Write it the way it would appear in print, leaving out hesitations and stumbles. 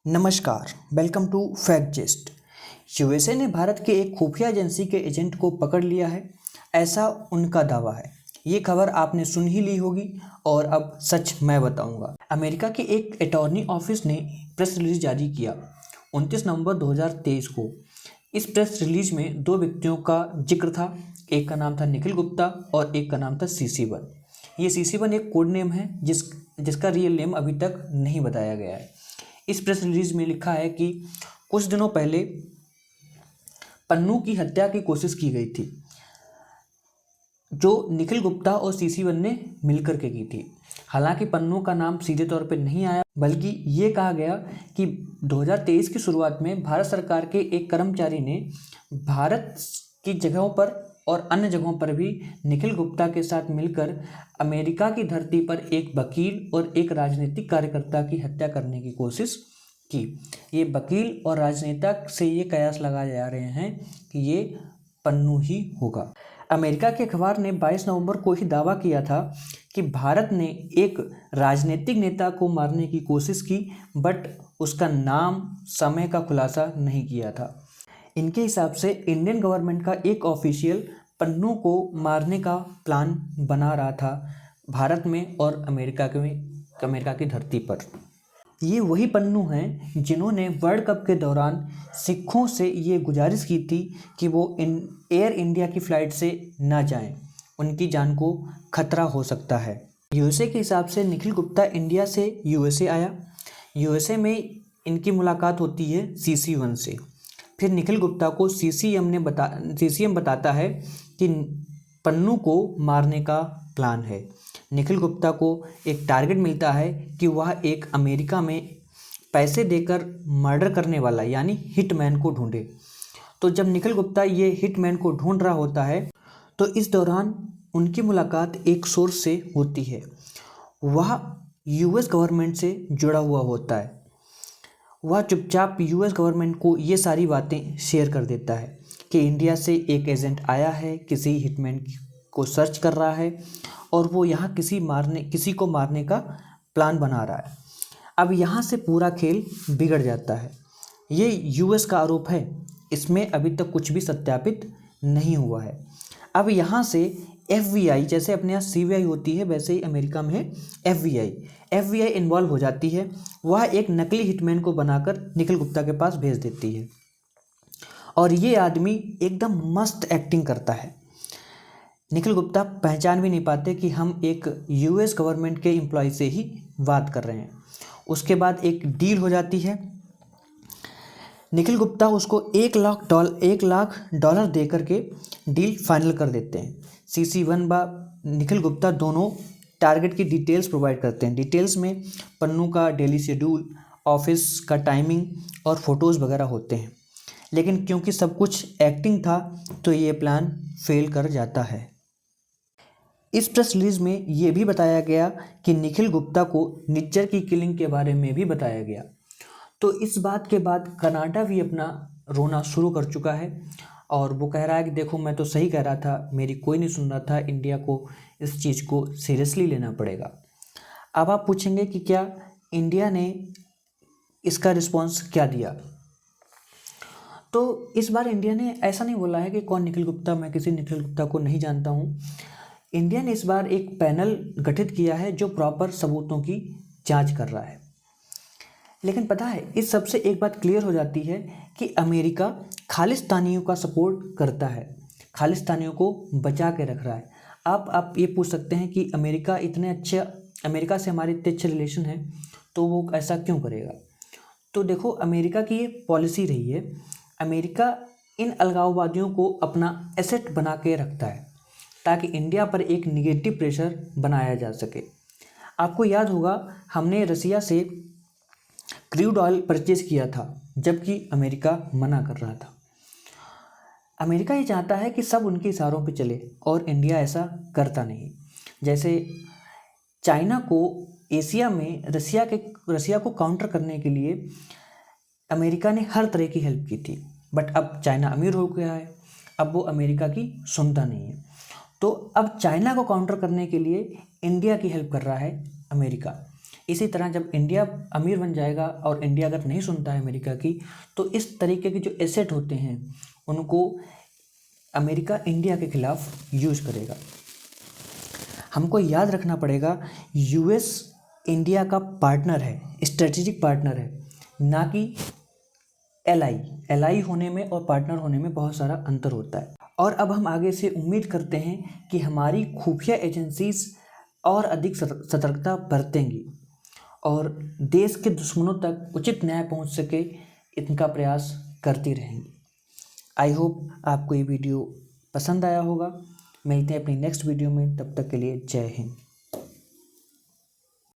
नमस्कार, welcome to fact जेस्ट। USA ने भारत के एक खुफिया एजेंसी के एजेंट को पकड़ लिया है, ऐसा उनका दावा है। ये खबर आपने सुन ही ली होगी और अब सच मैं बताऊंगा। अमेरिका के एक अटॉर्नी ऑफिस ने प्रेस रिलीज जारी किया 29 नवंबर 2023 को। इस प्रेस रिलीज में दो व्यक्तियों का जिक्र था। एक का नाम था निखिल गुप्ता और एक का नाम था CC1। ये CC1 एक कोड नेम है जिसका रियल नेम अभी तक नहीं बताया गया है। इस प्रेस रिलीज में लिखा है कि कुछ दिनों पहले पन्नू की हत्या की कोशिश की गई थी, जो निखिल गुप्ता और CC1 ने मिलकर के की थी। हालांकि पन्नू का नाम सीधे तौर पे नहीं आया, बल्कि ये कहा गया कि 2023 की शुरुआत में भारत सरकार के एक कर्मचारी ने भारत की जगहों पर और अन्य जगहों पर भी निखिल गुप्ता के साथ मिलकर अमेरिका की धरती पर एक वकील और एक राजनीतिक कार्यकर्ता की हत्या करने की कोशिश की। ये वकील और राजनेता से ये कयास लगाए जा रहे हैं कि ये पन्नू ही होगा। अमेरिका के अखबार ने 22 नवंबर को ही दावा किया था कि भारत ने एक राजनीतिक नेता को मारने की कोशिश की, बट उसका नाम समय का खुलासा नहीं किया था। इनके हिसाब से इंडियन गवर्नमेंट का एक ऑफिशियल पन्नू को मारने का प्लान बना रहा था भारत में और अमेरिका की धरती पर। ये वही पन्नू हैं जिन्होंने वर्ल्ड कप के दौरान सिखों से ये गुजारिश की थी कि वो एयर इंडिया की फ़्लाइट से ना जाएं, उनकी जान को खतरा हो सकता है। यूएसए के हिसाब से निखिल गुप्ता इंडिया से यूएसए आया। यूएसए में इनकी मुलाकात होती है CC1 से। फिर निखिल गुप्ता को CCM बताता है कि पन्नू को मारने का प्लान है। निखिल गुप्ता को एक टारगेट मिलता है कि वह एक अमेरिका में पैसे देकर मर्डर करने वाला यानी हिटमैन को ढूंढे। तो जब निखिल गुप्ता ये हिटमैन को ढूंढ रहा होता है तो इस दौरान उनकी मुलाकात एक सोर्स से होती है। वह US गवर्नमेंट से जुड़ा हुआ होता है। वह चुपचाप US गवर्नमेंट को ये सारी बातें शेयर कर देता है कि इंडिया से एक एजेंट आया है, किसी हिटमैन को सर्च कर रहा है और वो यहाँ किसी को मारने का प्लान बना रहा है। अब यहाँ से पूरा खेल बिगड़ जाता है। ये US का आरोप है, इसमें अभी तक कुछ भी सत्यापित नहीं हुआ है। अब यहाँ से FBI, जैसे अपने यहाँ CBI होती है वैसे ही अमेरिका में है FBI इन्वॉल्व हो जाती है। वह एक नकली हिटमैन को बनाकर निखिल गुप्ता के पास भेज देती है और ये आदमी एकदम मस्त एक्टिंग करता है। निखिल गुप्ता पहचान भी नहीं पाते कि हम एक US गवर्नमेंट के एम्प्लॉय से ही बात कर रहे हैं। उसके बाद एक डील हो जाती है। निखिल गुप्ता उसको $1 लाख दे करके डील फाइनल कर देते हैं। CC1 व निखिल गुप्ता दोनों टारगेट की डिटेल्स प्रोवाइड करते हैं। डिटेल्स में पन्नू का डेली शेड्यूल, ऑफिस का टाइमिंग और फोटोज़ वगैरह होते हैं। लेकिन क्योंकि सब कुछ एक्टिंग था तो ये प्लान फेल कर जाता है। इस प्रेस रिलीज में ये भी बताया गया कि निखिल गुप्ता को निज्जर की किलिंग के बारे में भी बताया गया। तो इस बात के बाद कनाडा भी अपना रोना शुरू कर चुका है और वो कह रहा है कि देखो, मैं तो सही कह रहा था, मेरी कोई नहीं सुन रहा था, इंडिया को इस चीज़ को सीरियसली लेना पड़ेगा। अब आप पूछेंगे कि क्या इंडिया ने इसका रिस्पॉन्स क्या दिया। तो इस बार इंडिया ने ऐसा नहीं बोला है कि कौन निखिल गुप्ता, मैं किसी निखिल गुप्ता को नहीं जानता हूँ। इंडिया ने इस बार एक पैनल गठित किया है जो प्रॉपर सबूतों की जांच कर रहा है। लेकिन पता है, इस सबसे एक बात क्लियर हो जाती है कि अमेरिका खालिस्तानियों का सपोर्ट करता है, खालिस्तानियों को बचा के रख रहा है। आप ये पूछ सकते हैं कि अमेरिका से हमारे इतने अच्छे रिलेशन हैं तो वो ऐसा क्यों करेगा। तो देखो, अमेरिका की ये पॉलिसी रही है। अमेरिका इन अलगाववादियों को अपना एसेट बना के रखता है ताकि इंडिया पर एक निगेटिव प्रेशर बनाया जा सके। आपको याद होगा, हमने रसिया से क्रूड ऑयल परचेज किया था जबकि अमेरिका मना कर रहा था। अमेरिका ये चाहता है कि सब उनके इशारों पे चले और इंडिया ऐसा करता नहीं। जैसे चाइना को एशिया में रसिया को काउंटर करने के लिए अमेरिका ने हर तरह की हेल्प की थी, बट अब चाइना अमीर हो गया है, अब वो अमेरिका की सुनता नहीं है। तो अब चाइना को काउंटर करने के लिए इंडिया की हेल्प कर रहा है अमेरिका। इसी तरह जब इंडिया अमीर बन जाएगा और इंडिया अगर नहीं सुनता है अमेरिका की, तो इस तरीके के जो एसेट होते हैं उनको अमेरिका इंडिया के खिलाफ यूज़ करेगा। हमको याद रखना पड़ेगा, यूएस इंडिया का पार्टनर है, स्ट्रेटेजिक पार्टनर है, ना कि एलआई। एलआई होने में और पार्टनर होने में बहुत सारा अंतर होता है। और अब हम आगे से उम्मीद करते हैं कि हमारी खुफिया एजेंसीज और अधिक सतर्कता बरतेंगी और देश के दुश्मनों तक उचित न्याय पहुंच सके, इनका प्रयास करती रहेंगी। आई होप आपको ये वीडियो पसंद आया होगा। मिलते हैं अपनी नेक्स्ट वीडियो में, तब तक के लिए जय हिंद।